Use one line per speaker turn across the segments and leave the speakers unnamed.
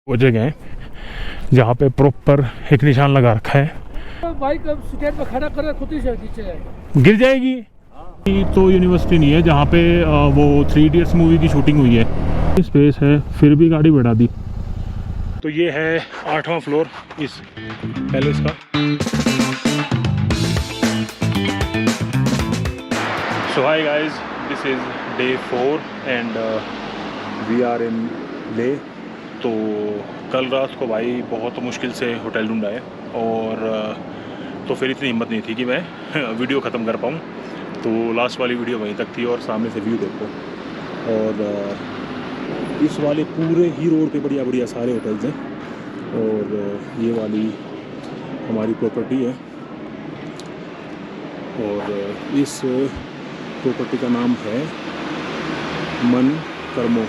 वो जगह है जहाँ पे प्रॉपर एक निशान लगा रखा है।
बाइक स्टैंड पे खड़ा कर खुद ही से नीचे
गिर जाएगी। तो यूनिवर्सिटी नहीं है जहाँ पे वो 3 इडियट्स मूवी की शूटिंग हुई है। स्पेस है फिर भी गाड़ी बढ़ा दी। तो ये है 8वां फ्लोर इस पैलेस का। So hi guys, this is day 4 and we are in Leh. तो कल रात को भाई बहुत मुश्किल से होटल ढूंढा है और तो फिर इतनी हिम्मत नहीं थी कि मैं वीडियो ख़त्म कर पाऊँ। तो लास्ट वाली वीडियो वहीं तक थी और सामने से व्यू देखो। और इस वाले पूरे ही रोड पे बढ़िया बढ़िया सारे होटल्स हैं और ये वाली हमारी प्रॉपर्टी है और इस प्रॉपर्टी का नाम है मन कर्मो।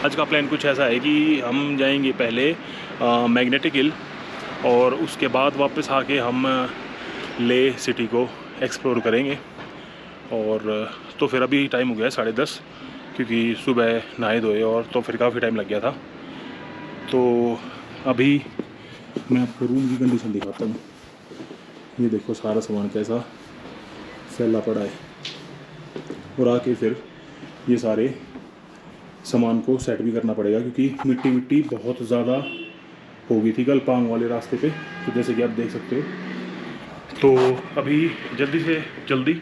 आज का प्लान कुछ ऐसा है कि हम जाएंगे पहले मैग्नेटिक हिल और उसके बाद वापस आके हम ले सिटी को एक्सप्लोर करेंगे। और तो फिर अभी टाइम हो गया है 10:30 क्योंकि सुबह नहाए धोए और तो फिर काफ़ी टाइम लग गया था। तो अभी मैं आपको रूम की कंडीशन दिखाता हूँ। ये देखो सारा सामान कैसा फैला पड़ा है और आके फिर ये सारे सामान को सेट भी करना पड़ेगा क्योंकि मिट्टी बहुत ज़्यादा हो गई थी कल पांग वाले रास्ते पे। तो जैसे कि आप देख सकते हो। तो अभी जल्दी से जल्दी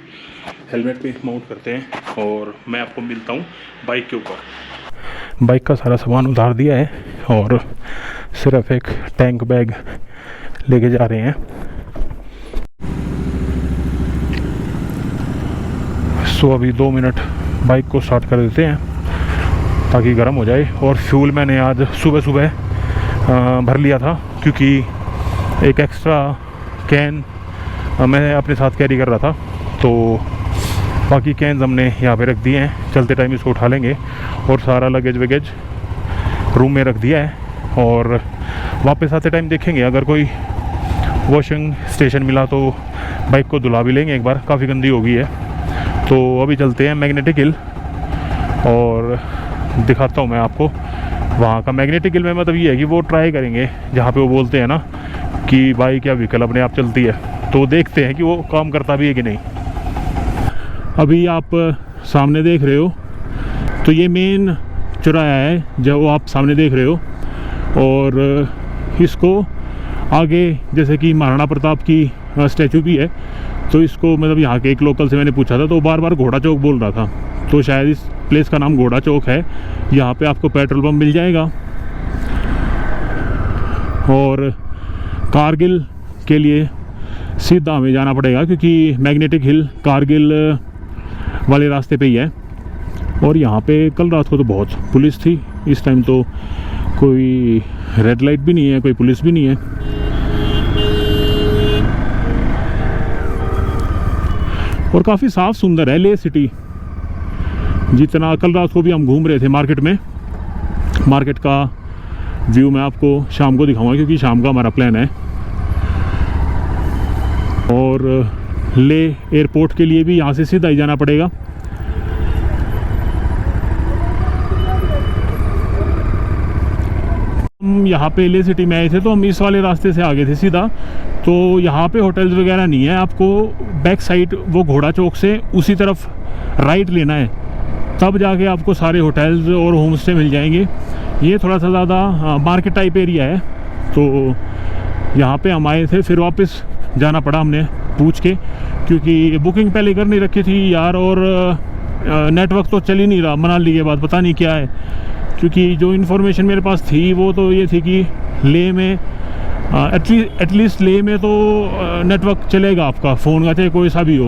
हेलमेट पे माउंट करते हैं और मैं आपको मिलता हूँ बाइक के ऊपर। बाइक का सारा सामान उतार दिया है और सिर्फ एक टैंक बैग लेके जा रहे हैं। सो अभी 2 मिनट बाइक को स्टार्ट कर देते हैं ताकि गर्म हो जाए। और फ्यूल मैंने आज सुबह भर लिया था क्योंकि एक एक्स्ट्रा कैन मैं अपने साथ कैरी कर रहा था। तो बाकी कैन्स हमने यहाँ पे रख दिए हैं, चलते टाइम इसको उठा लेंगे। और सारा लगेज वगेज रूम में रख दिया है और वापस आते टाइम देखेंगे अगर कोई वॉशिंग स्टेशन मिला तो बाइक को धुला भी लेंगे एक बार, काफ़ी गंदी हो गई है। तो अभी चलते हैं मैग्नेटिक हिल और दिखाता हूँ मैं आपको वहाँ का। मैग्नेटिक हिल में मतलब ये है कि वो ट्राई करेंगे जहाँ पे वो बोलते हैं ना कि बाइक या व्हीकल अपने आप चलती है, तो देखते हैं कि वो काम करता भी है कि नहीं। अभी आप सामने देख रहे हो तो ये मेन चौराहा है जो आप सामने देख रहे हो। और इसको आगे जैसे कि महाराणा प्रताप की स्टैचू भी है, तो इसको मतलब यहाँ के एक लोकल से मैंने पूछा था तो बार बार घोड़ा चौक बोल रहा था। तो शायद इस प्लेस का नाम घोड़ा चौक है। यहाँ पे आपको पेट्रोल पंप मिल जाएगा और कारगिल के लिए सीधा हमें जाना पड़ेगा क्योंकि मैग्नेटिक हिल कारगिल वाले रास्ते पे ही है। और यहाँ पे कल रात को तो बहुत पुलिस थी, इस टाइम तो कोई रेड लाइट भी नहीं है, कोई पुलिस भी नहीं है। और काफ़ी साफ़ सुंदर है ले सिटी। जितना कल रात को भी हम घूम रहे थे मार्केट में, मार्केट का व्यू मैं आपको शाम को दिखाऊंगा क्योंकि शाम का हमारा प्लान है। और ले एयरपोर्ट के लिए भी यहाँ से सीधा ही जाना पड़ेगा। हम यहाँ पे ले सिटी में आए थे तो हम इस वाले रास्ते से आगे थे सीधा। तो यहाँ पे होटल्स वगैरह नहीं है, आपको बैक साइड वो घोड़ा चौक से उसी तरफ राइट लेना है, तब जाके आपको सारे होटल्स और होम स्टे मिल जाएंगे। ये थोड़ा सा ज़्यादा मार्केट टाइप एरिया है। तो यहाँ पे हम आए थे, फिर वापस जाना पड़ा हमने पूछ के क्योंकि बुकिंग पहले कर नहीं रखी थी यार। और नेटवर्क तो चल ही नहीं रहा मनाली के बाद, पता नहीं क्या है। क्योंकि जो इन्फॉर्मेशन मेरे पास थी वो तो ये थी कि ले में एटलीस्ट ले में तो नेटवर्क चलेगा आपका फ़ोन का, चाहे कोई सा भी हो।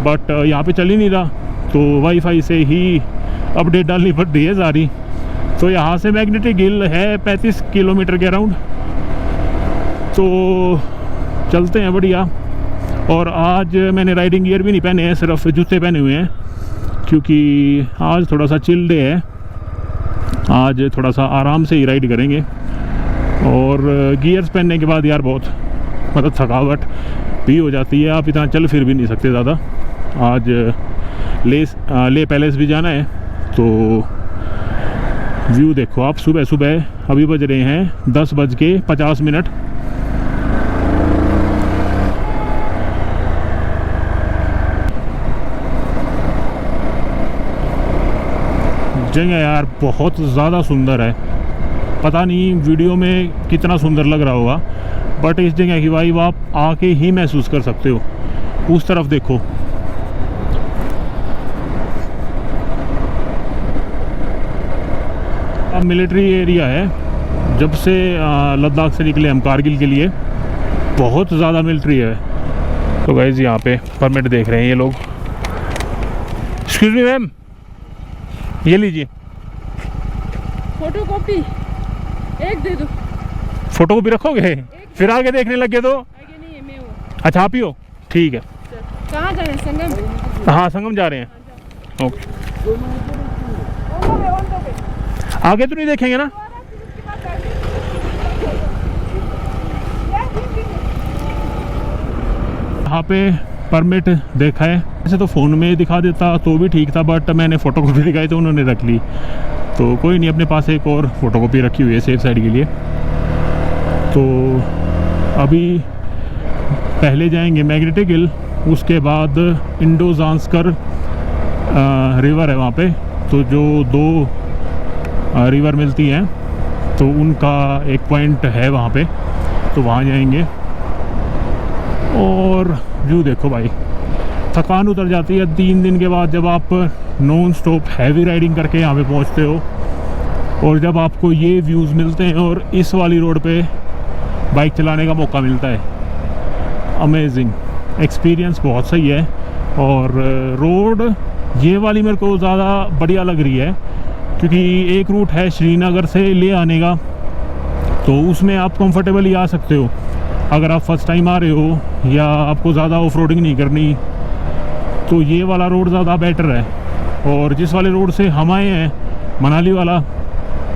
बट यहाँ पे चल ही नहीं रहा तो वाईफाई से ही अपडेट डालनी पड़ रही है सारी। तो यहाँ से मैग्नेटिक हिल है 35 किलोमीटर के अराउंड। तो चलते हैं बढ़िया। और आज मैंने राइडिंग गियर भी नहीं पहने हैं, सिर्फ जूते पहने हुए हैं क्योंकि आज थोड़ा सा चिल डे है। आज थोड़ा सा आराम से ही राइड करेंगे। और गियर्स पहनने के बाद यार बहुत मतलब थकावट भी हो जाती है, आप इतना चल फिर भी नहीं सकते ज़्यादा। आज ले पैलेस भी जाना है तो व्यू देखो आप, सुबह सुबह अभी बज रहे हैं 10:50। जगह यार बहुत ज़्यादा सुंदर है, पता नहीं वीडियो में कितना सुंदर लग रहा होगा, बट इस जगह की वाइब आप आके ही महसूस कर सकते हो। उस तरफ देखो, अब मिलिट्री एरिया है। जब से लद्दाख से निकले हम कारगिल के लिए, बहुत ज़्यादा मिलिट्री है। तो गाइस यहाँ पे परमिट देख रहे हैं ये लोग। एक्सक्यूज मी मैम, ये लीजिए।
फोटोकॉपी एक दे दो।
फोटोकॉपी रखोगे? फिर आगे देखने लगे तो?
आगे नहीं है, मैं हूँ।
अच्छा आप ही हो, ठीक है।
कहाँ जा रहे हैं? संगम?
हाँ संगम जा रहे हैं। ओके, आगे तो नहीं देखेंगे ना? यहाँ पे परमिट देखा है, ऐसे तो फ़ोन में दिखा देता तो भी ठीक था, बट मैंने फ़ोटोकॉपी दिखाई तो उन्होंने रख ली। तो कोई नहीं, अपने पास एक और फ़ोटोकॉपी रखी हुई है सेफ साइड के लिए। तो अभी पहले जाएंगे मैग्नेटिक हिल, उसके बाद इंडो ज़ांस्कर रिवर है वहाँ पे। तो जो दो रिवर मिलती हैं, तो उनका एक पॉइंट है वहाँ पे, तो वहाँ जाएंगे। और व्यू देखो भाई, थकान उतर जाती है 3 दिन के बाद जब आप नॉन स्टॉप हैवी राइडिंग करके यहाँ पे पहुँचते हो, और जब आपको ये व्यूज़ मिलते हैं और इस वाली रोड पे बाइक चलाने का मौका मिलता है। अमेजिंग एक्सपीरियंस, बहुत सही है। और रोड ये वाली मेरे को ज़्यादा बढ़िया लग रही है, क्योंकि एक रूट है श्रीनगर से ले आने का, तो उसमें आप कंफर्टेबली आ सकते हो अगर आप फर्स्ट टाइम आ रहे हो या आपको ज़्यादा ऑफ रोडिंग नहीं करनी, तो ये वाला रोड ज़्यादा बेटर है। और जिस वाले रोड से हम आए हैं मनाली वाला,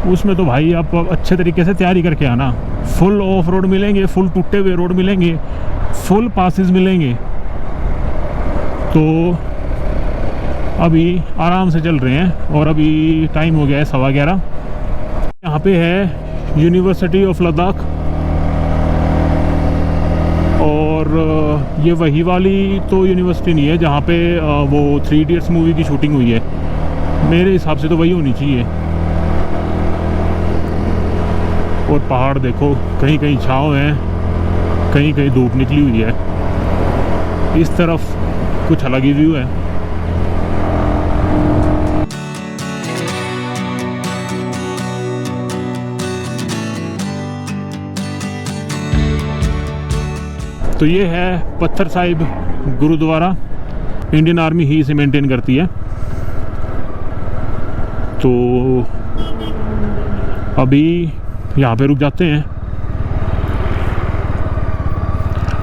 उसमें तो भाई आप अच्छे तरीके से तैयारी करके आना। फुल ऑफ रोड मिलेंगे, फुल टूटे हुए रोड मिलेंगे, फुल पासेस मिलेंगे। तो अभी आराम से चल रहे हैं, और अभी टाइम हो गया है 11:15। यहाँ पे है यूनिवर्सिटी ऑफ लद्दाख, और ये वही वाली तो यूनिवर्सिटी नहीं है जहाँ पे वो 3 इडियट्स मूवी की शूटिंग हुई है। मेरे हिसाब से तो वही होनी चाहिए। और पहाड़ देखो, कहीं कहीं छाँव है, कहीं कहीं धूप निकली हुई है। इस तरफ कुछ अलग ही व्यू है। तो ये है पत्थर साहिब गुरुद्वारा, इंडियन आर्मी ही इसे मेंटेन करती है। तो अभी यहाँ पे रुक जाते हैं,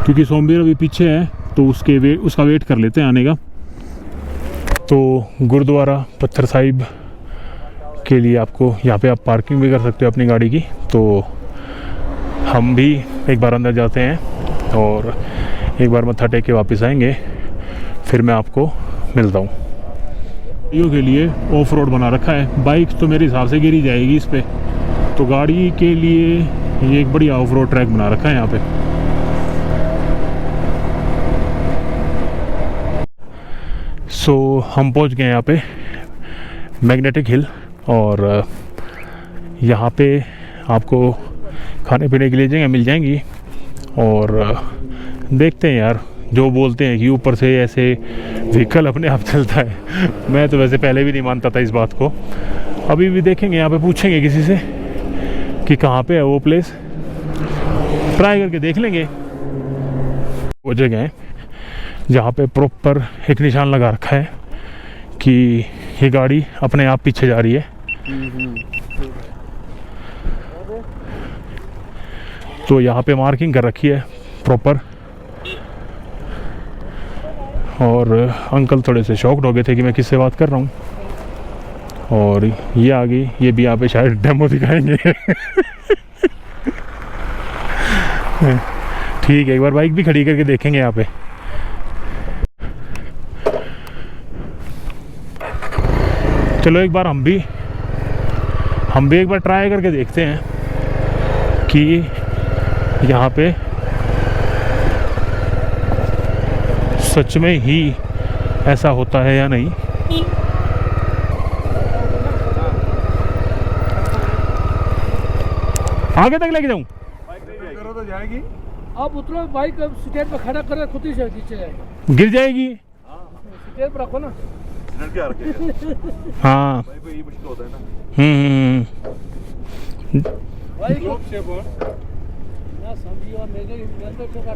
क्योंकि सोमवीर अभी पीछे है, तो उसका वेट कर लेते हैं आने का। तो गुरुद्वारा पत्थर साहिब के लिए आपको यहाँ पे आप पार्किंग भी कर सकते हो अपनी गाड़ी की। तो हम भी एक बार अंदर जाते हैं और एक बार मत्था टेक के वापस आएंगे, फिर मैं आपको मिलता हूँ। गाड़ियों के लिए ऑफ रोड बना रखा है, बाइक तो मेरे हिसाब से गिरी जाएगी इस पे, तो गाड़ी के लिए ये एक बढ़िया ऑफ रोड ट्रैक बना रखा है यहाँ पे। सो हम पहुँच गए यहाँ पे मैग्नेटिक हिल, और यहाँ पे आपको खाने पीने के लिए जगह मिल जाएंगी। और देखते हैं यार, जो बोलते हैं कि ऊपर से ऐसे व्हीकल अपने आप चलता है, मैं तो वैसे पहले भी नहीं मानता था इस बात को। अभी भी देखेंगे, यहाँ पे पूछेंगे किसी से कि कहाँ पे है वो प्लेस, ट्राई करके देख लेंगे। वो जगह है जहाँ पे प्रॉपर एक निशान लगा रखा है कि ये गाड़ी अपने आप पीछे जा रही है। तो यहाँ पे मार्किंग कर रखी है प्रॉपर। और अंकल थोड़े से शॉक्ड हो गए थे कि मैं किससे बात कर रहा हूँ। और ये आ गई, ये भी यहाँ पे शायद डेमो दिखाएंगे। ठीक है, एक बार बाइक भी खड़ी करके देखेंगे यहाँ पे। चलो एक बार हम भी हम भी एक बार ट्राई करके देखते हैं कि यहाँ पे सच में ही ऐसा होता है या नहीं। आगे तक लेके जाऊं?
करो तो जाएगी।
आप उतरो बाइक अब स्टेट पे खड़ा कर खुद ही से नीचे जाएगा।
गिर जाएगी।
स्टेट पे रखो ना।
क्या रखेगा?
हाँ।
भाई ये मुश्किल होता है ना।
भाई ना समझिए और मेरे तो ठोका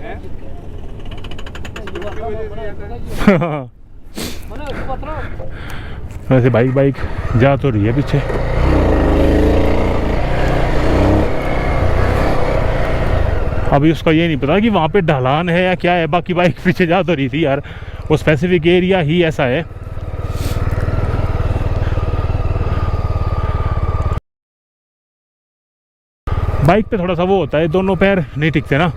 मना पत्रा।
वैसे बाइक जा तो रही है पीछे। अभी उसका ये नहीं पता कि वहाँ पे ढलान है या क्या है, बाकी बाइक पीछे जा तो रही थी यार। वो स्पेसिफिक एरिया ही ऐसा है। बाइक पे थोड़ा सा वो होता है, दोनों पैर नहीं टिकते ना।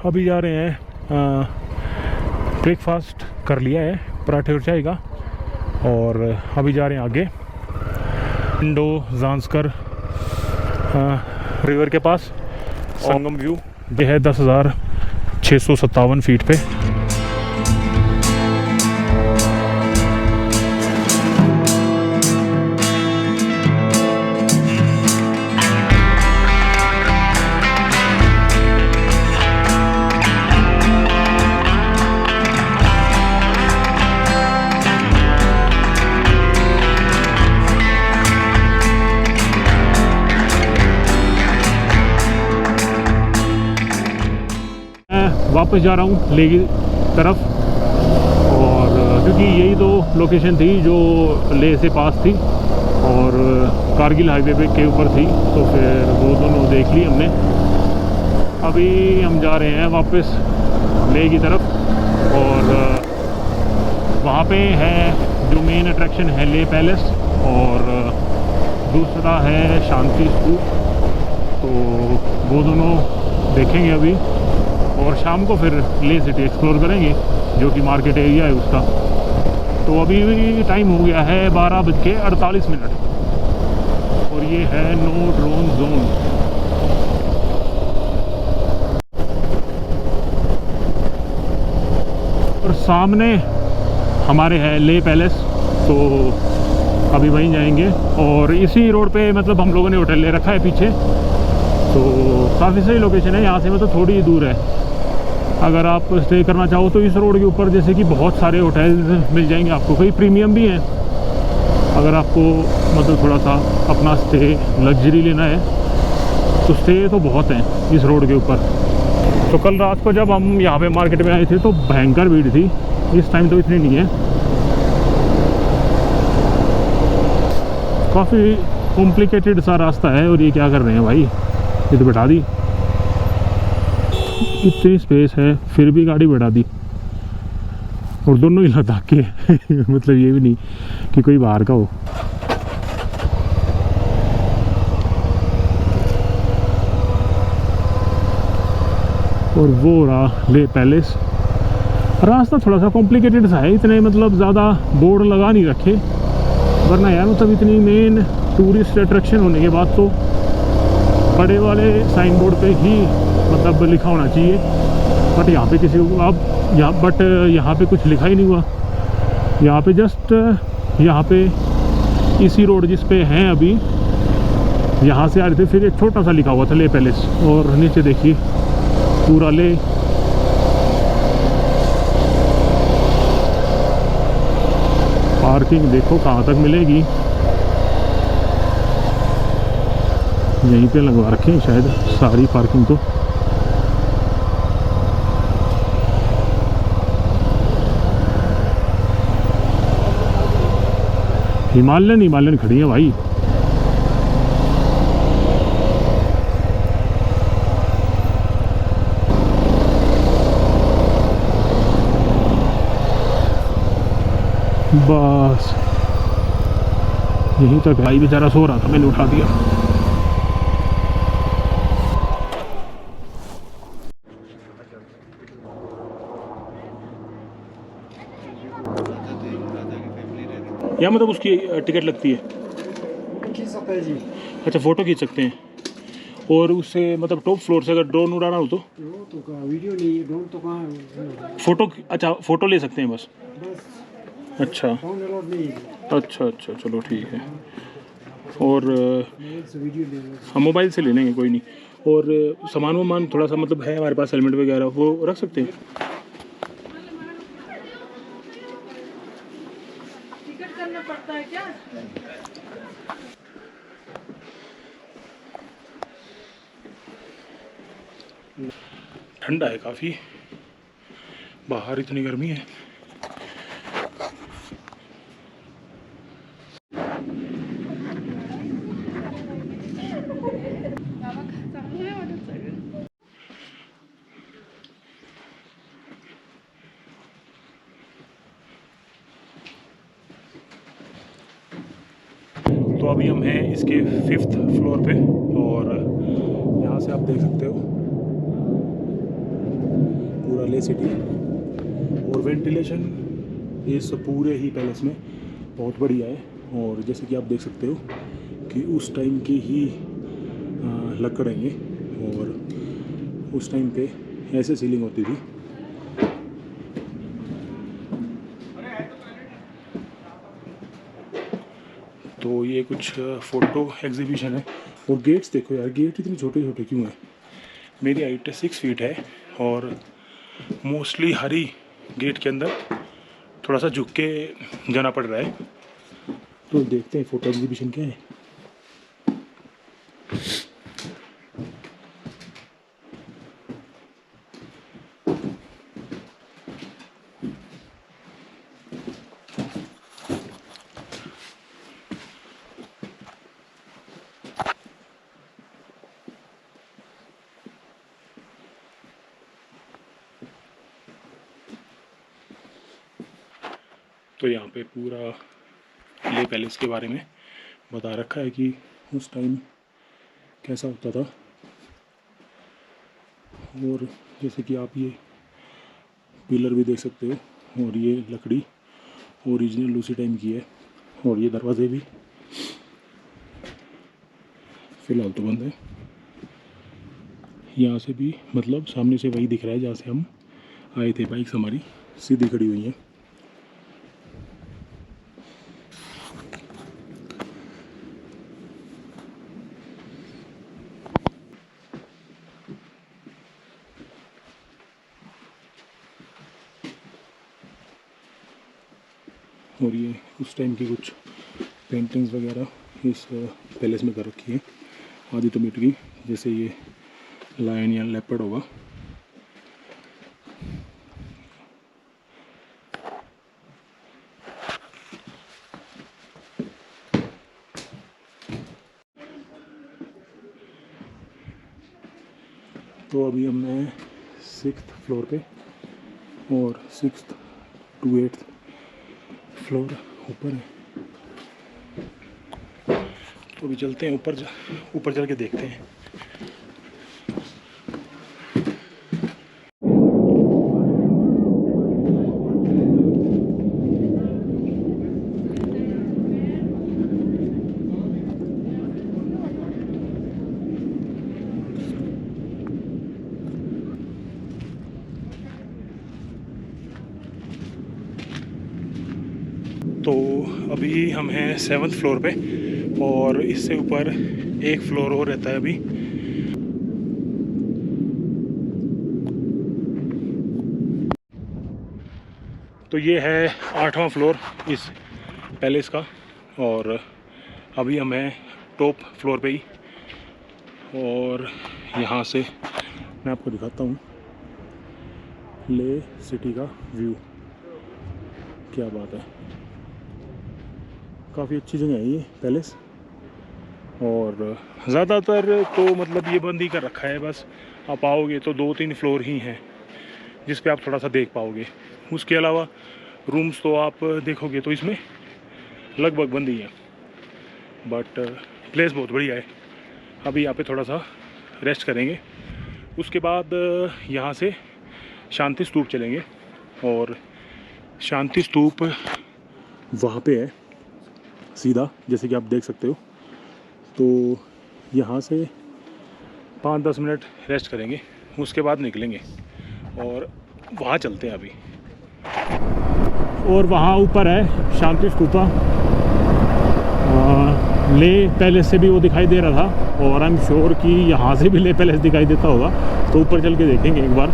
अभी जा रहे हैं, ब्रेकफास्ट कर लिया है, पराठे और चाय का, और अभी जा रहे हैं आगे इंडो ज़ांस्कर रिवर के पास। संगम व्यू ये है 10,657 फीट पे। वापस जा रहा हूँ लेह की तरफ, और क्योंकि यही दो लोकेशन थी जो लेह से पास थी और कारगिल हाईवे पे के ऊपर थी, तो फिर वो दोनों देख ली हमने। अभी हम जा रहे हैं वापस लेह की तरफ, और वहाँ पे है जो मेन अट्रैक्शन है लेह पैलेस, और दूसरा है शांति स्तूप। तो वो दोनों देखेंगे अभी, और शाम को फिर लेह सिटी एक्सप्लोर करेंगे जो कि मार्केट एरिया है उसका। तो अभी टाइम हो गया है 12:48, और ये है नो ड्रोन जोन। और सामने हमारे है लेह पैलेस, तो अभी वहीं जाएंगे। और इसी रोड पे मतलब हम लोगों ने होटल ले रखा है पीछे, तो काफ़ी सही लोकेशन है यहाँ से, मतलब थोड़ी ही दूर है। अगर आप स्टे करना चाहो तो इस रोड के ऊपर जैसे कि बहुत सारे होटल्स मिल जाएंगे आपको, कई प्रीमियम भी हैं। अगर आपको मतलब थोड़ा सा अपना स्टे लग्जरी लेना है तो स्टे तो बहुत हैं इस रोड के ऊपर। तो कल रात को जब हम यहाँ पे मार्केट में आए थे तो भयंकर भीड़ थी, इस टाइम तो इतनी नहीं है। काफ़ी कॉम्प्लिकेटेड सा रास्ता है, और ये क्या कर रहे हैं भाई, ये तो बैठा दी, इतनी स्पेस है फिर भी गाड़ी बढ़ा दी, और दोनों ही लद्दाख के मतलब ये भी नहीं कि कोई बाहर का हो। और वो रहा लेह पैलेस। रास्ता थोड़ा सा कॉम्प्लिकेटेड सा है, इतने मतलब ज़्यादा बोर्ड लगा नहीं रखे, वरना यार मतलब इतनी मेन टूरिस्ट अट्रैक्शन होने के बाद तो बड़े वाले साइन बोर्ड पे ही मतलब लिखा होना चाहिए। बट यहाँ पे किसी को अब यहाँ पे कुछ लिखा ही नहीं हुआ। यहाँ पे जस्ट यहाँ पे इसी रोड जिस पे हैं अभी, यहाँ से आ रहे थे, फिर एक छोटा सा लिखा हुआ था लेह पैलेस, और नीचे देखिए पूरा लेह। पार्किंग देखो कहाँ तक मिलेगी, यहीं पे लगवा रखे हैं शायद सारी पार्किंग तो। हिमालयन खड़ी है भाई। बस यहीं तक। भाई बेचारा सो रहा था, मैंने उठा दिया। या मतलब उसकी टिकट लगती है?
खींच सकते हैं जी।
अच्छा, फ़ोटो खींच सकते हैं। और उससे मतलब टॉप फ्लोर से अगर ड्रोन उड़ाना हो तो?
तो का वीडियो नहीं, ड्रोन तो कहाँ
फ़ोटो, अच्छा फ़ोटो ले सकते हैं बस।
बस
अच्छा
फोन अलाउड नहीं है,
अच्छा अच्छा, चलो ठीक है। और
मोबाइल से वीडियो ले लो।
हम मोबाइल से ले लेंगे, कोई नहीं। और सामान वामान थोड़ा सा मतलब है हमारे पास, हेलमेट वगैरह वो रख सकते हैं?
टिकट करना पड़ता है क्या?
ठंडा है काफ़ी, बाहर इतनी गर्मी है। तो अभी हम हैं इसके 5th फ्लोर पे, और यहाँ से आप देख सकते हो पूरा ले सिटी। और वेंटिलेशन इस पूरे ही पैलेस में बहुत बढ़िया है। और जैसे कि आप देख सकते हो कि उस टाइम की ही लकड़ है ये, और उस टाइम पे ऐसे सीलिंग होती थी। तो ये कुछ फ़ोटो एग्जीबिशन है। और गेट्स देखो यार, गेट इतने छोटे छोटे क्यों हैं? मेरी हाइट 6 फीट है, और मोस्टली हर ही गेट के अंदर थोड़ा सा झुक के जाना पड़ रहा है। तो देखते हैं फ़ोटो एग्जीबिशन क्या है। तो यहाँ पे पूरा ले पैलेस के बारे में बता रखा है कि उस टाइम कैसा होता था। और जैसे कि आप ये पिलर भी देख सकते हो, और ये लकड़ी ओरिजिनल उसी टाइम की है। और ये दरवाजे भी फ़िलहाल तो बंद है। यहाँ से भी मतलब सामने से वही दिख रहा है जहाँ से हम आए थे। बाइक्स हमारी सीधी खड़ी हुई हैं। और ये उस टाइम की कुछ पेंटिंग्स वगैरह इस पैलेस में कर रखी है। आधी तो मिट गई, जैसे ये लायन या लेपर्ड होगा। तो अभी हम हैं 6th फ्लोर पे, और 6th to 8th फ्लोर ऊपर है। तो अभी चलते हैं ऊपर चल के देखते हैं। तो अभी हम हैं 7th फ्लोर पे, और इससे ऊपर एक फ्लोर और रहता है अभी। तो ये है 8वां फ्लोर इस पैलेस का, और अभी हम हैं टॉप फ्लोर पे ही। और यहाँ से मैं आपको दिखाता हूँ ले सिटी का व्यू। क्या बात है, काफ़ी अच्छी जगह है ये पैलेस। और ज़्यादातर तो मतलब ये बंद ही कर रखा है, बस आप आओगे तो 2-3 फ्लोर ही हैं जिस पे आप थोड़ा सा देख पाओगे। उसके अलावा रूम्स तो आप देखोगे तो इसमें लगभग बंद ही है, बट प्लेस बहुत बढ़िया है। अभी यहाँ पे थोड़ा सा रेस्ट करेंगे, उसके बाद यहाँ से शांति स्तूप चलेंगे। और शांति स्तूप वहाँ पे है सीधा, जैसे कि आप देख सकते हो। तो यहाँ से 5-10 मिनट रेस्ट करेंगे, उसके बाद निकलेंगे और वहाँ चलते हैं अभी। और वहाँ ऊपर है शांति स्तूपा, ले पैलेस से भी वो दिखाई दे रहा था, और आई एम श्योर कि यहाँ से भी ले पैलेस दिखाई देता होगा। तो ऊपर चल के देखेंगे एक बार।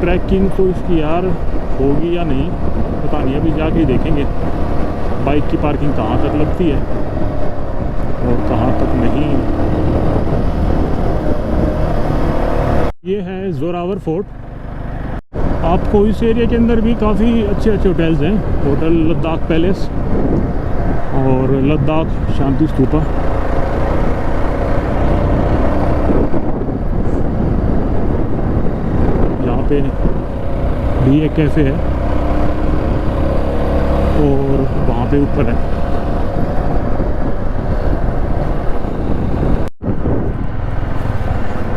ट्रैकिंग तो इसकी यार होगी या नहीं पता नहीं, अभी जाके ही देखेंगे बाइक की पार्किंग कहाँ तक लगती है और कहाँ तक नहीं। ये है जोरावर फोर्ट। आपको इस एरिया के अंदर भी काफ़ी अच्छे अच्छे होटल्स हैं, होटल लद्दाख पैलेस और लद्दाख शांति स्तूपा। यहाँ पे भी एक कैफ़े है और वहाँ पे ऊपर है।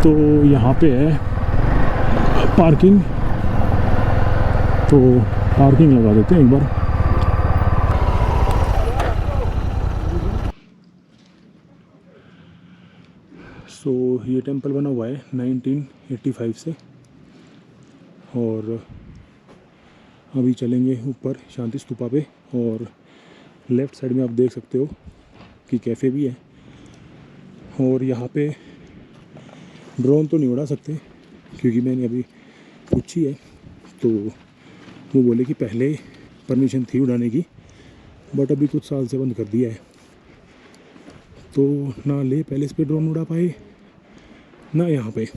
तो यहाँ पे है पार्किंग, तो पार्किंग लगा देते हैं एक बार। सो ये टेंपल बना हुआ है 1985 से, और अभी चलेंगे ऊपर शांति स्तूपा पे। और लेफ़्ट साइड में आप देख सकते हो कि कैफ़े भी है। और यहाँ पे ड्रोन तो नहीं उड़ा सकते क्योंकि मैंने अभी पूछी है, तो वो बोले कि पहले परमिशन थी उड़ाने की, बट अभी कुछ साल से बंद कर दिया है। तो ना ले पैलेस पे ड्रोन उड़ा पाए ना यहाँ पे।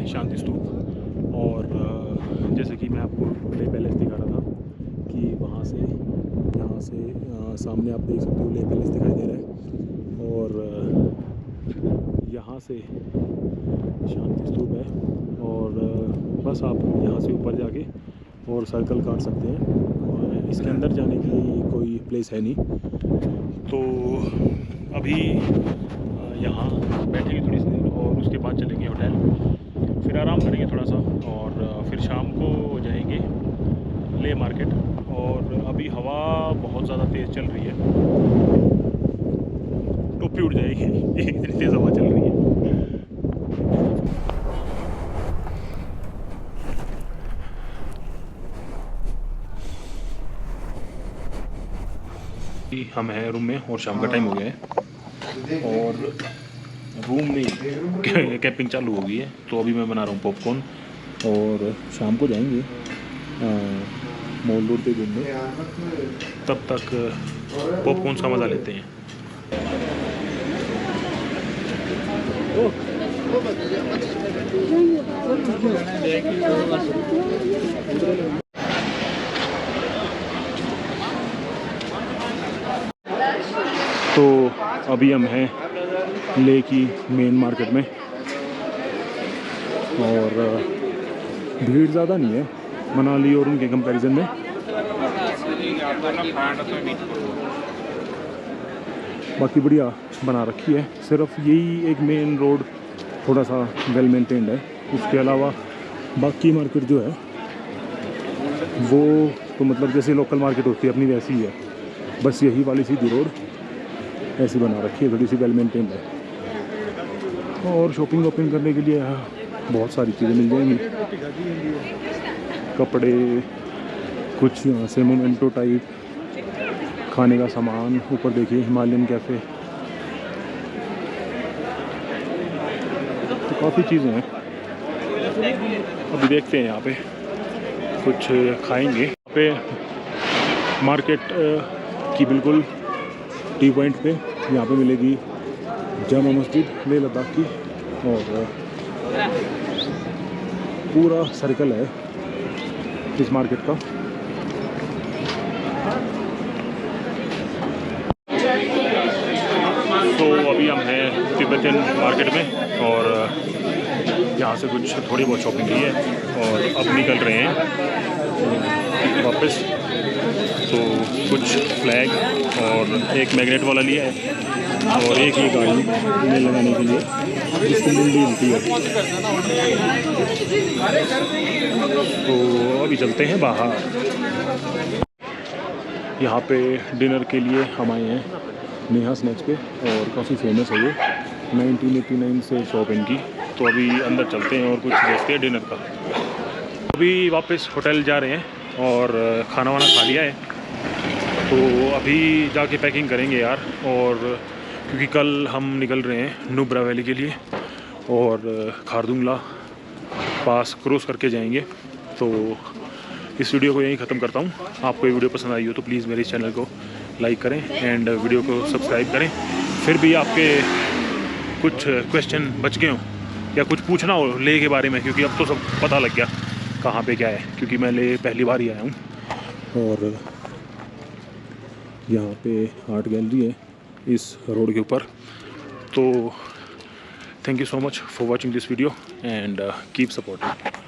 शांति स्तूप, और जैसे कि मैं आपको ले पैलेस दिखा रहा था कि वहाँ से यहाँ से सामने आप देख सकते हो ले पैलेस दिखाई दे रहा है, और यहाँ से शांति स्तूप है। और बस आप यहाँ से ऊपर जाके और सर्कल काट सकते हैं, और इसके अंदर जाने की कोई प्लेस है नहीं। तो अभी यहाँ बैठेंगे थोड़ी सी देर और उसके बाद चलेंगे होटल, फिर आराम करेंगे थोड़ा सा, और फिर शाम को जाएंगे ले मार्केट। और अभी हवा बहुत ज़्यादा तेज़ चल रही है, टोपी उड़ जाएगी इतनी तेज़ हवा चल रही है। हम हैं रूम में और शाम का टाइम हो गया है, और रूम में कैंपिंग चालू हो गई है। तो अभी मैं बना रहा हूँ पॉपकॉर्न, और शाम को जाएंगे मॉल रोड पे घूमने। तब तक पॉपकॉर्न का मज़ा लेते हैं। तो अभी हम हैं ले की मेन मार्केट में, और भीड़ ज़्यादा नहीं है मनाली और उनके कंपैरिजन में। बाकी बढ़िया बना रखी है, सिर्फ यही एक मेन रोड थोड़ा सा वेल मेंटेन्ड है। उसके अलावा बाकी मार्केट जो है वो तो मतलब जैसे लोकल मार्केट होती है अपनी वैसी ही है, बस यही वाली सीधी रोड ऐसी बना रखी है, थोड़ी सी वेल मेंटेन्ड है। और शॉपिंग वॉपिंग करने के लिए यहाँ बहुत सारी चीज़ें मिल जाएंगी, कपड़े, कुछ यहाँ से मोमेंटो टाइप, खाने का सामान। ऊपर देखिए हिमालयन कैफ़े, काफ़ी चीज़ें हैं। अभी देखते हैं यहाँ पे कुछ खाएंगे। यहाँ पे मार्केट की बिल्कुल टी पॉइंट पे यहाँ पे मिलेगी जामा मस्जिद लेह लद्दाख की, और पूरा सर्कल है इस मार्केट का। तो अभी हम हैं तिब्बतन मार्केट में और यहाँ से कुछ थोड़ी बहुत शॉपिंग की है और अब निकल रहे हैं वापस। तो कुछ फ्लैग और एक मैग्नेट वाला लिया है और एक ही गाड़ी में लगाने के लिए जिसकी मिलती मिलती है। तो अभी चलते हैं बाहर। यहाँ पे डिनर के लिए हम आए हैं नेहा स्नैक्स पे और काफ़ी फेमस है ये, 1989 से शॉप इनकी। तो अभी अंदर चलते हैं और कुछ देखते हैं डिनर का। अभी वापस होटल जा रहे हैं और खाना वाना खा लिया है, तो अभी जाके पैकिंग करेंगे यार। और क्योंकि कल हम निकल रहे हैं नुब्रा वैली के लिए और खारदुंगला पास क्रॉस करके जाएंगे। तो इस वीडियो को यहीं ख़त्म करता हूँ। आपको ये वीडियो पसंद आई हो तो प्लीज़ मेरे चैनल को लाइक करें एंड वीडियो को सब्सक्राइब करें। फिर भी आपके कुछ क्वेश्चन बच गए हो या कुछ पूछना हो ले के बारे में, क्योंकि अब तो सब पता लग गया कहाँ पे क्या है, क्योंकि मैं ले पहली बार ही आया हूँ। और यहाँ पे आर्ट गैलरी है इस रोड के ऊपर। तो thank you so much for watching this video and keep supporting.